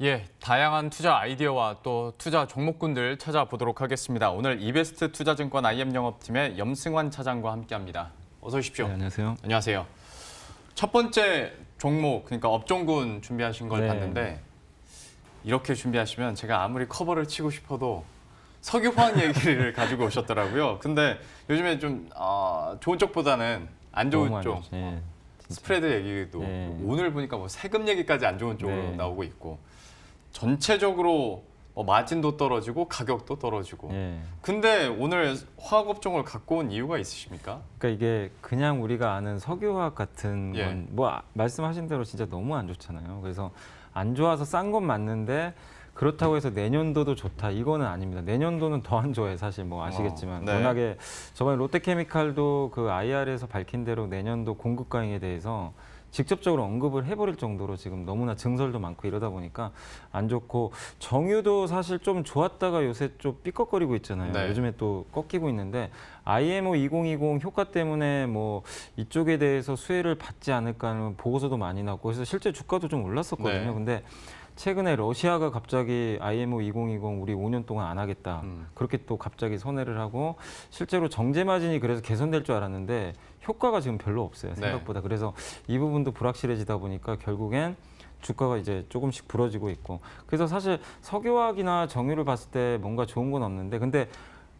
예, 다양한 투자 아이디어와 또 투자 종목군들 찾아보도록 하겠습니다. 오늘 이베스트 투자증권 IM영업팀의 염승환 차장과 함께합니다. 어서 오십시오. 네, 안녕하세요. 안녕하세요. 첫 번째 종목, 그러니까 업종군 준비하신 걸 봤는데 이렇게 준비하시면 제가 아무리 커버를 치고 싶어도 석유화학 얘기를 가지고 오셨더라고요. 근데 요즘에 좀 좋은 쪽보다는 안 좋은 쪽, 스프레드 얘기도 오늘 보니까 뭐 세금 얘기까지 안 좋은 쪽으로 나오고 있고 전체적으로 마진도 떨어지고 가격도 떨어지고. 근데 오늘 화학업종을 갖고 온 이유가 있으십니까? 그러니까 이게 그냥 우리가 아는 석유화학 같은 건 뭐 말씀하신 대로 진짜 너무 안 좋잖아요. 그래서 안 좋아서 싼 건 맞는데 그렇다고 해서 내년도도 좋다 이거는 아닙니다. 내년도는 더 안 좋아요. 사실 뭐 아시겠지만 워낙에 저번에 롯데케미칼도 그 IR에서 밝힌 대로 내년도 공급 과잉에 대해서 직접적으로 언급을 해버릴 정도로 지금 너무나 증설도 많고 이러다 보니까 안 좋고, 정유도 사실 좀 좋았다가 요새 좀 삐걱거리고 있잖아요. 요즘에 또 꺾이고 있는데 IMO 2020 효과 때문에 뭐 이쪽에 대해서 수혜를 받지 않을까 하는 보고서도 많이 나고 그래서 실제 주가도 좀 올랐었거든요. 근데 최근에 러시아가 갑자기 IMO 2020 우리 5년 동안 안 하겠다. 그렇게 또 갑자기 선회를 하고 실제로 정제 마진이 그래서 개선될 줄 알았는데 효과가 지금 별로 없어요. 생각보다. 그래서 이 부분도 불확실해지다 보니까 결국엔 주가가 이제 조금씩 부러지고 있고. 그래서 사실 석유화학이나 정유를 봤을 때 뭔가 좋은 건 없는데 근데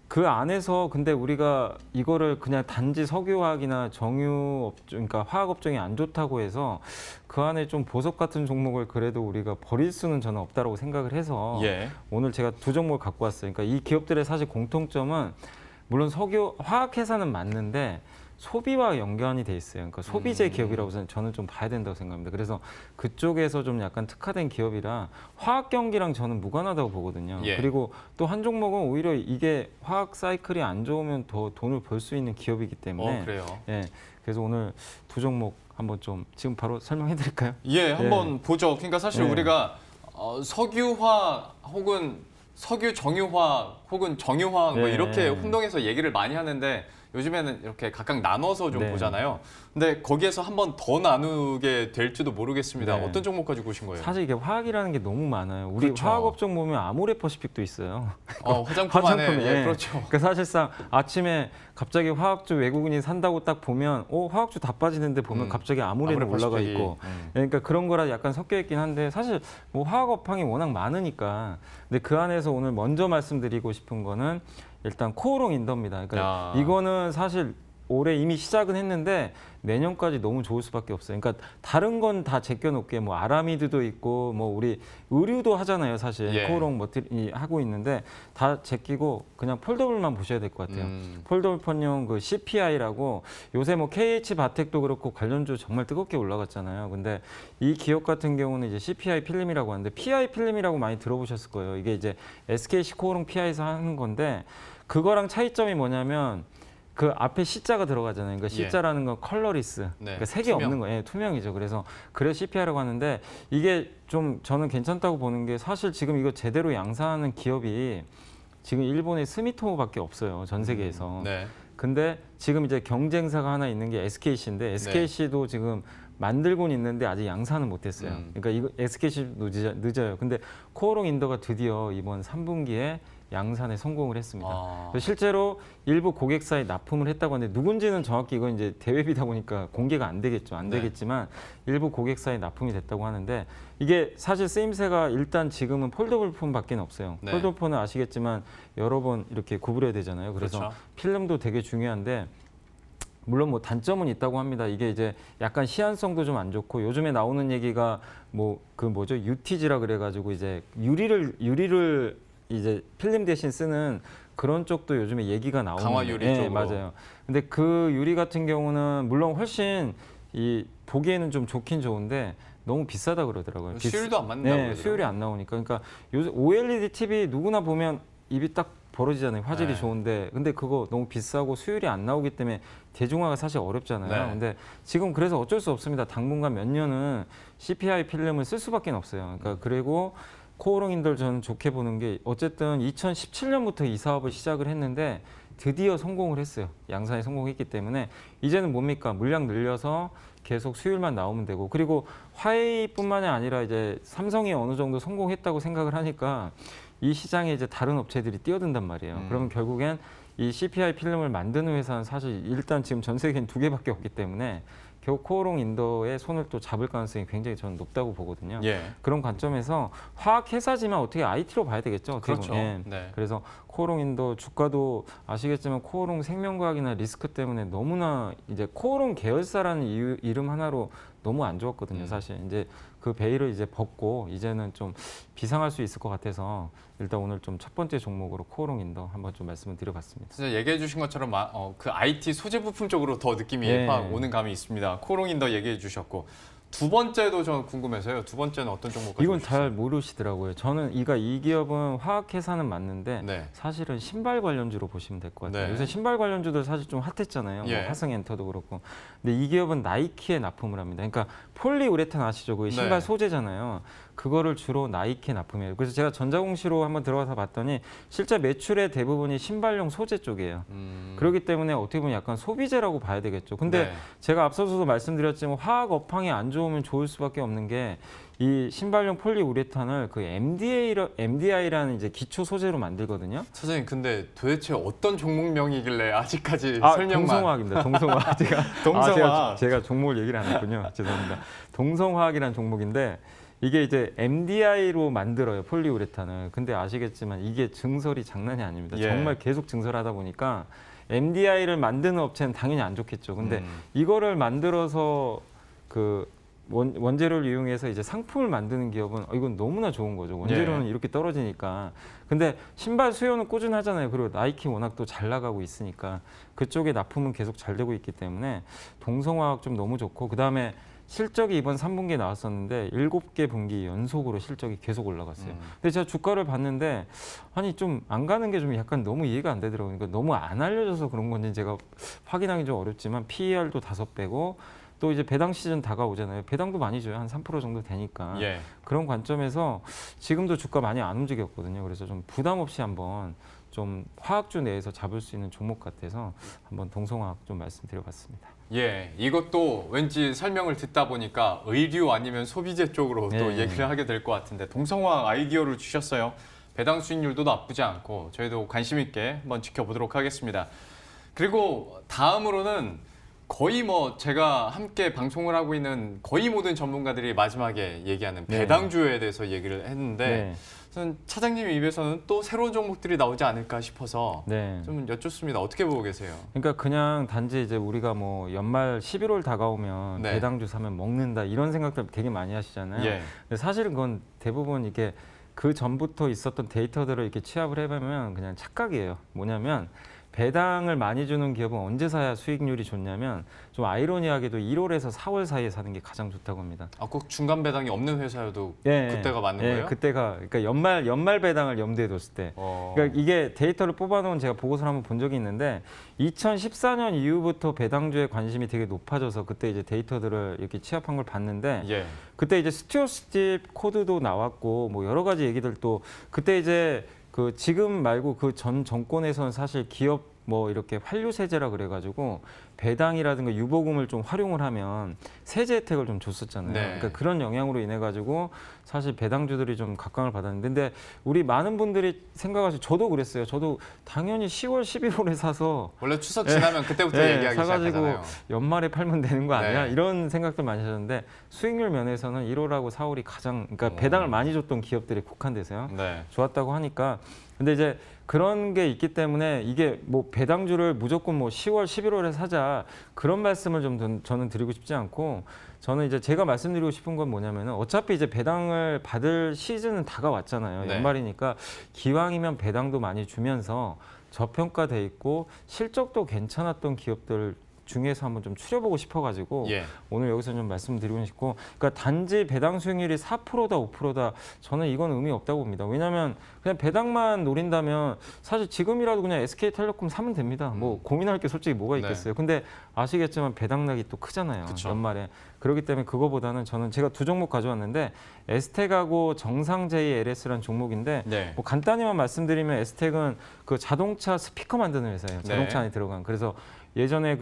그 안에서 근데 우리가 이거를 그냥 단지 석유화학이나 정유 업종, 그러니까 화학업종이 안 좋다고 해서 그 안에 좀 보석 같은 종목을 그래도 우리가 버릴 수는 저는 없다라고 생각을 해서 오늘 제가 두 종목을 갖고 왔어요. 그러니까 이 기업들의 사실 공통점은 물론 석유 화학 회사는 맞는데 소비와 연관이 돼 있어요. 그러니까 소비재 기업이라고 저는 좀 봐야 된다고 생각합니다. 그래서 그쪽에서 좀 약간 특화된 기업이라 화학 경기랑 저는 무관하다고 보거든요. 그리고 또 한 종목은 오히려 이게 화학 사이클이 안 좋으면 더 돈을 벌 수 있는 기업이기 때문에 그래서 오늘 두 종목 한번 좀 지금 바로 설명해 드릴까요? 한번 보죠. 그러니까 사실 우리가 석유화학 혹은 석유 정유화학 혹은 정유화학 뭐 이렇게 혼동해서 얘기를 많이 하는데 요즘에는 이렇게 각각 나눠서 좀 보잖아요. 근데 거기에서 한 번 더 나누게 될지도 모르겠습니다. 어떤 종목 가지고 오신 거예요? 사실 이게 화학이라는 게 너무 많아요. 우리 화학업종 보면 아모레퍼시픽도 있어요. 화장품 안에. 그렇죠. 그러니까 사실상 아침에 갑자기 화학주 외국인이 산다고 딱 보면 화학주 다 빠지는데 보면 갑자기 아모레는 올라가 있고 그러니까 그런 거라 약간 섞여 있긴 한데 사실 뭐 화학업황이 워낙 많으니까. 근데 그 안에서 오늘 먼저 말씀드리고 싶은 거는 일단 코오롱 인더입니다. 그러니까 이거는 사실 올해 이미 시작은 했는데 내년까지 너무 좋을 수밖에 없어요. 그러니까 다른 건 다 제껴놓게 뭐 아라미드도 있고 뭐 우리 의류도 하잖아요. 사실 코오롱 하고 있는데 다 제끼고 그냥 폴더블만 보셔야 될 것 같아요. 폴더블 폰용 그 CPI라고 요새 뭐 KH 바텍도 그렇고 관련주 정말 뜨겁게 올라갔잖아요. 근데 이 기업 같은 경우는 이제 CPI 필름이라고 하는데 PI 필름이라고 많이 들어보셨을 거예요. 이게 이제 SKC 코오롱 PI에서 하는 건데 그거랑 차이점이 뭐냐면 그 앞에 C자가 들어가잖아요. 그러니까 C자라는 건 컬러리스, 그러니까 색이 없는 거예요. 투명이죠. 그래서 CPI라고 하는데 이게 좀 저는 괜찮다고 보는 게 사실 지금 이거 제대로 양산하는 기업이 지금 일본의 스미토모밖에 없어요. 전 세계에서. 근데 지금 이제 경쟁사가 하나 있는 게 SKC인데 SKC도 지금 만들고는 있는데 아직 양산은 못했어요. 그러니까 이거 SKC도 늦어요. 근데 코오롱 인더가 드디어 이번 3분기에 양산에 성공을 했습니다. 실제로 일부 고객사에 납품을 했다고 하는데 누군지는 정확히 이건 이제 대외비다 보니까 공개가 안 되겠죠. 안 되겠지만 일부 고객사에 납품이 됐다고 하는데 이게 사실 쓰임새가 일단 지금은 폴더블 폰밖에 없어요. 폴더블 폰은 아시겠지만 여러 번 이렇게 구부려야 되잖아요. 그래서 필름도 되게 중요한데 물론 뭐 단점은 있다고 합니다. 이게 이제 약간 시한성도 좀 안 좋고 요즘에 나오는 얘기가 뭐 그 뭐죠? UTG라 그래가지고 이제 유리를 이제 필름 대신 쓰는 그런 쪽도 요즘에 얘기가 나오는 강화 유리 쪽으로. 맞아요. 근데 그 유리 같은 경우는 물론 훨씬 이 보기에는 좀 좋긴 좋은데 너무 비싸다 그러더라고요. 수율도 안 맞는다고 그러더라고요. 수율이 안 나오니까. 그러니까 요즘 OLED TV 누구나 보면 입이 딱 벌어지잖아요. 화질이 좋은데 근데 그거 너무 비싸고 수율이 안 나오기 때문에 대중화가 사실 어렵잖아요. 근데 지금 그래서 어쩔 수 없습니다. 당분간 몇 년은 CPI 필름을 쓸 수밖에 없어요. 그러니까 그리고 코오롱 인더를 저는 좋게 보는 게 어쨌든 2017년부터 이 사업을 시작을 했는데 드디어 성공을 했어요. 양산이 성공했기 때문에 이제는 뭡니까? 물량 늘려서 계속 수율만 나오면 되고, 그리고 화웨이뿐만이 아니라 이제 삼성이 어느 정도 성공했다고 생각을 하니까 이 시장에 이제 다른 업체들이 뛰어든단 말이에요. 그러면 결국엔 이 CPI 필름을 만드는 회사는 사실 일단 지금 전 세계엔 2개밖에 없기 때문에 결국 코오롱 인더의 손을 또 잡을 가능성이 굉장히 저는 높다고 보거든요. 예. 그런 관점에서 화학 회사지만 어떻게 IT로 봐야 되겠죠. 어떻게 그렇죠. 보면. 네. 그래서 코오롱 인더 주가도 아시겠지만 코오롱 생명과학이나 리스크 때문에 너무나 이제 코오롱 계열사라는 이름 하나로 너무 안 좋았거든요. 사실 이제 그 베일을 이제 벗고 이제는 좀 비상할 수 있을 것 같아서 일단 오늘 좀 첫 번째 종목으로 코오롱 인더 한번 좀 말씀을 드려봤습니다. 진짜 얘기해 주신 것처럼 그 IT 소재 부품 쪽으로 더 느낌이 네. 확 오는 감이 있습니다. 코오롱 인더 얘기해 주셨고 두 번째도 저 궁금해서요. 두 번째는 어떤 종목까지 이건 잘 모르시더라고요. 저는 이 기업은 화학 회사는 맞는데 네. 사실은 신발 관련주로 보시면 될 것 같아요. 네. 요새 신발 관련주들 사실 좀 핫했잖아요. 예. 뭐 화성엔터도 그렇고. 근데 이 기업은 나이키에 납품을 합니다. 그러니까 폴리우레탄 아시죠? 그 신발 네. 소재잖아요. 그거를 주로 나이키에 납품해요. 그래서 제가 전자공시로 한번 들어가서 봤더니 실제 매출의 대부분이 신발용 소재 쪽이에요. 그렇기 때문에 어떻게 보면 약간 소비재라고 봐야 되겠죠. 근데 네. 제가 앞서서도 말씀드렸지만 화학 업황이 안 좋으면 좋을 수밖에 없는 게 이 신발용 폴리우레탄을 그 MDI라는 이제 기초 소재로 만들거든요. 선생님 근데 도대체 어떤 종목명이길래 아직까지 설명만 동성화학입니다. 동성화학. 동성화학. 제가 종목을 얘기를 안 했군요. 죄송합니다. 동성화학이라는 종목인데 이게 이제 MDI로 만들어요, 폴리우레탄을. 근데 아시겠지만 이게 증설이 장난이 아닙니다. 예. 정말 계속 증설하다 보니까 MDI를 만드는 업체는 당연히 안 좋겠죠. 근데 이거를 만들어서 그 원재료를 이용해서 이제 상품을 만드는 기업은 이건 너무나 좋은 거죠. 원재료는 예. 이렇게 떨어지니까. 근데 신발 수요는 꾸준하잖아요. 그리고 나이키 워낙 또 잘 나가고 있으니까 그쪽에 납품은 계속 잘 되고 있기 때문에 동성화학 좀 너무 좋고, 그다음에 실적이 이번 3분기에 나왔었는데 7개 분기 연속으로 실적이 계속 올라갔어요. 근데 제가 주가를 봤는데 아니 좀 안 가는 게 좀 약간 너무 이해가 안 되더라고요. 그러니까 너무 안 알려져서 그런 건지 제가 확인하기 좀 어렵지만 PER도 5배고 또 이제 배당 시즌 다가오잖아요. 배당도 많이 줘요. 한 3% 정도 되니까. 예. 그런 관점에서 지금도 주가 많이 안 움직였거든요. 그래서 좀 부담 없이 한번 좀 화학주 내에서 잡을 수 있는 종목 같아서 한번 동성화학 좀 말씀드려봤습니다. 예, 이것도 왠지 설명을 듣다 보니까 의류 아니면 소비재 쪽으로 또 네. 얘기를 하게 될 것 같은데 동성화학 아이디어를 주셨어요. 배당 수익률도 나쁘지 않고 저희도 관심 있게 한번 지켜보도록 하겠습니다. 그리고 다음으로는 거의 뭐 제가 함께 방송을 하고 있는 거의 모든 전문가들이 마지막에 얘기하는 네. 배당주에 대해서 얘기를 했는데 네. 저는 차장님 입에서는 또 새로운 종목들이 나오지 않을까 싶어서 네. 좀 여쭙습니다. 어떻게 보고 계세요? 그러니까 그냥 단지 이제 우리가 뭐 연말 11월 다가오면 네. 배당주 사면 먹는다 이런 생각들 되게 많이 하시잖아요. 예. 근데 사실은 그건 대부분 이게 그 전부터 있었던 데이터들을 이렇게 취합을 해보면 그냥 착각이에요. 뭐냐면 배당을 많이 주는 기업은 언제 사야 수익률이 좋냐면 좀 아이러니하게도 1월에서 4월 사이에 사는 게 가장 좋다고 합니다. 꼭 중간 배당이 없는 회사여도 예, 그때가 맞는 예, 거예요? 그때가 그러니까 연말 배당을 염두에 뒀을 때. 그러니까 이게 데이터를 뽑아놓은 제가 보고서를 한번 본 적이 있는데 2014년 이후부터 배당주에 관심이 되게 높아져서 그때 이제 데이터들을 이렇게 취합한 걸 봤는데 예. 그때 이제 스튜어드십 코드도 나왔고 뭐 여러 가지 얘기들도 그때 이제 그 지금 말고 그 전 정권에서는 사실 기업 뭐 이렇게 환류세제라 그래가지고 배당이라든가 유보금을 좀 활용을 하면 세제 혜택을 좀 줬었잖아요. 네. 그러니까 그런 영향으로 인해 가지고 사실 배당주들이 좀 각광을 받았는데, 근데 우리 많은 분들이 생각하시고 저도 그랬어요. 저도 당연히 10월, 11월에 사서 원래 추석 지나면 그때부터 예, 얘기하기 사가지고 시작하잖아요. 연말에 팔면 되는 거 아니야? 네. 이런 생각들 많이 하셨는데 수익률 면에서는 1월하고 4월이 가장 그러니까 배당을 많이 줬던 기업들이 국한돼서요. 네. 좋았다고 하니까. 근데 이제 그런 게 있기 때문에 이게 뭐 배당주를 무조건 뭐 10월, 11월에 사자 그런 말씀을 좀 저는 드리고 싶지 않고, 저는 이제 제가 말씀드리고 싶은 건 뭐냐면은 어차피 이제 배당을 받을 시즌은 다가왔잖아요. 네. 연말이니까 기왕이면 배당도 많이 주면서 저평가돼 있고 실적도 괜찮았던 기업들 중에서 한번 좀 추려보고 싶어가지고 예. 오늘 여기서 좀 말씀드리고 싶고, 그러니까 단지 배당 수익률이 4%다 5%다 저는 이건 의미 없다고 봅니다. 왜냐하면 그냥 배당만 노린다면 사실 지금이라도 그냥 SK텔레콤 사면 됩니다. 뭐 고민할 게 솔직히 뭐가 있겠어요. 근데 아시겠지만 배당락이 또 크잖아요. 그쵸. 연말에. 그렇기 때문에 그거보다는 저는 제가 두 종목 가져왔는데 에스텍하고 정상제이 LS라는 종목인데 네. 뭐 간단히만 말씀드리면 에스텍은 그 그 자동차 스피커 만드는 회사예요. 자동차 안에 들어간. 그래서 예전에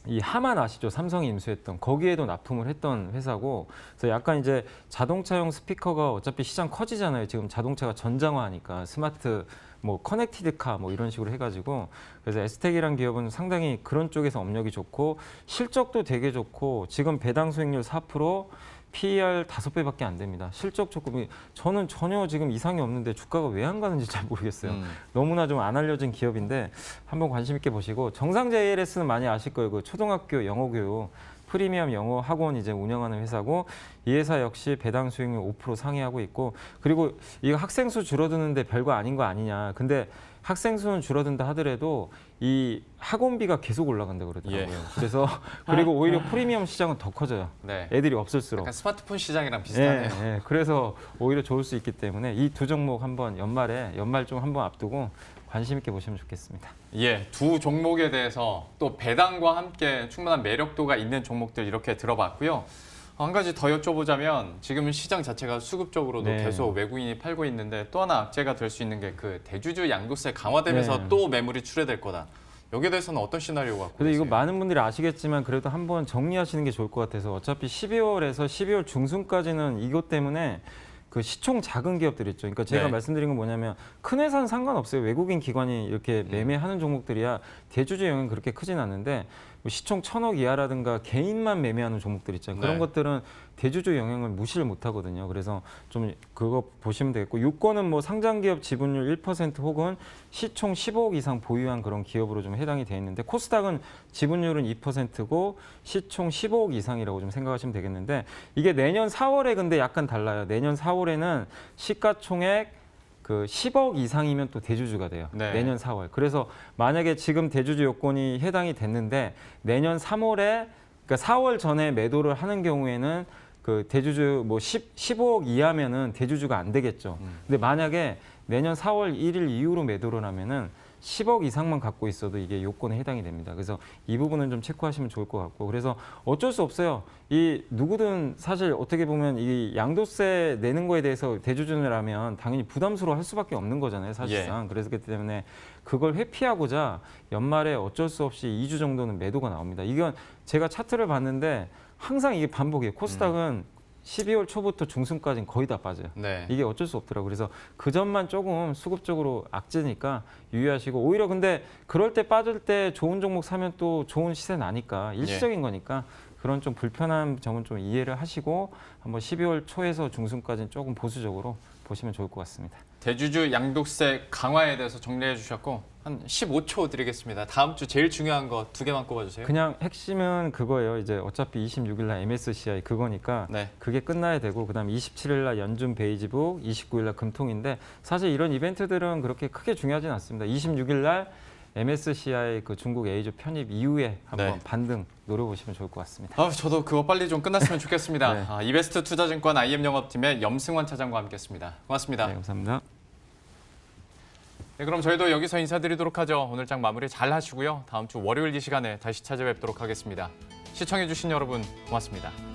이 하만 아시죠? 삼성이 인수했던 거기에도 납품을 했던 회사고, 그래서 약간 이제 자동차용 스피커가 어차피 시장 커지잖아요. 지금 자동차가 전장화하니까 스마트 뭐 커넥티드 카 뭐 이런 식으로 해가지고, 그래서 에스텍이란 기업은 상당히 그런 쪽에서 업력이 좋고 실적도 되게 좋고 지금 배당 수익률 4%, PER 5배밖에 안 됩니다. 실적 조금 저는 전혀 지금 이상이 없는데 주가가 왜 안 가는지 잘 모르겠어요. 너무나 좀 안 알려진 기업인데 한번 관심 있게 보시고, 정상제 ALS는 많이 아실 거예요. 그 초등학교 영어 교육 프리미엄 영어 학원 이제 운영하는 회사고, 이 회사 역시 배당 수익률 5% 상회하고 있고, 그리고 이거 학생 수 줄어드는데 별거 아닌 거 아니냐. 근데 학생 수는 줄어든다 하더라도 이 학원비가 계속 올라간다 그러더라고요. 예. 그래서 그리고 오히려 프리미엄 시장은 더 커져요. 네. 애들이 없을수록. 약간 스마트폰 시장이랑 비슷하네요. 예. 그래서 오히려 좋을 수 있기 때문에 이 두 종목 한번 연말 좀 한번 앞두고 관심 있게 보시면 좋겠습니다. 예, 두 종목에 대해서 또 배당과 함께 충분한 매력도가 있는 종목들 이렇게 들어봤고요. 한 가지 더 여쭤보자면 지금 시장 자체가 수급적으로도 네. 계속 외국인이 팔고 있는데 또 하나 악재가 될 수 있는 게 그 대주주 양도세 강화되면서 네. 또 매물이 출회될 거다. 여기에 대해서는 어떤 시나리오가 갖고 근데 이거 계세요? 많은 분들이 아시겠지만 그래도 한번 정리하시는 게 좋을 것 같아서, 어차피 12월에서 12월 중순까지는 이것 때문에 그 시총 작은 기업들 있죠. 그러니까 제가 네. 말씀드린 건 뭐냐면 큰 회사는 상관없어요. 외국인 기관이 이렇게 매매하는 종목들이야 대주주 영향 그렇게 크진 않는데, 뭐 시총 1,000억 이하라든가 개인만 매매하는 종목들 있잖아요. 그런 네. 것들은 대주주 영향을 무시를 못 하거든요. 그래서 좀 그거 보시면 되겠고, 유권은 뭐 상장기업 지분율 1% 혹은 시총 15억 이상 보유한 그런 기업으로 좀 해당이 돼 있는데, 코스닥은 지분율은 2%고 시총 15억 이상이라고 좀 생각하시면 되겠는데, 이게 내년 4월에 근데 약간 달라요. 내년 4월에는 시가총액 그 10억 이상이면 또 대주주가 돼요. 네. 내년 4월. 그래서 만약에 지금 대주주 요건이 해당이 됐는데 내년 3월에, 그러니까 4월 전에 매도를 하는 경우에는 그 대주주 뭐 15억 이하면은 대주주가 안 되겠죠. 근데 만약에 내년 4월 1일 이후로 매도를 하면은 10억 이상만 갖고 있어도 이게 요건에 해당이 됩니다. 그래서 이 부분은 좀 체크하시면 좋을 것 같고, 그래서 어쩔 수 없어요. 이 누구든 사실 어떻게 보면 이 양도세 내는 거에 대해서 대주주라면 당연히 부담스러워 할 수밖에 없는 거잖아요, 사실상. 그래서 그렇기 때문에 그걸 회피하고자 연말에 어쩔 수 없이 2주 정도는 매도가 나옵니다. 이건 제가 차트를 봤는데 항상 이게 반복이에요. 코스닥은 12월 초부터 중순까지는 거의 다 빠져요. 네. 이게 어쩔 수 없더라고요. 그래서 그 점만 조금 수급적으로 악재니까 유의하시고, 오히려 근데 그럴 때 빠질 때 좋은 종목 사면 또 좋은 시세 나니까 일시적인 거니까 그런 좀 불편한 점은 좀 이해를 하시고 한번 12월 초에서 중순까지는 조금 보수적으로 보시면 좋을 것 같습니다. 대주주 양도세 강화에 대해서 정리해 주셨고 한 15초 드리겠습니다. 다음 주 제일 중요한 거 두 개만 꼽아주세요. 그냥 핵심은 그거예요. 이제 어차피 26일 날 MSCI 그거니까 네. 그게 끝나야 되고, 그다음 27일 날 연준 베이지북, 29일 날 금통인데 사실 이런 이벤트들은 그렇게 크게 중요하진 않습니다. 26일 날 MSCI 그 중국 A주 편입 이후에 한번 네. 반등 노려보시면 좋을 것 같습니다. 아, 저도 그거 빨리 좀 끝났으면 좋겠습니다. 네. 이베스트 투자증권 IM 영업팀의 염승환 차장과 함께했습니다. 고맙습니다. 네, 감사합니다. 네, 그럼 저희도 여기서 인사드리도록 하죠. 오늘 장 마무리 잘 하시고요. 다음 주 월요일 이 시간에 다시 찾아뵙도록 하겠습니다. 시청해주신 여러분 고맙습니다.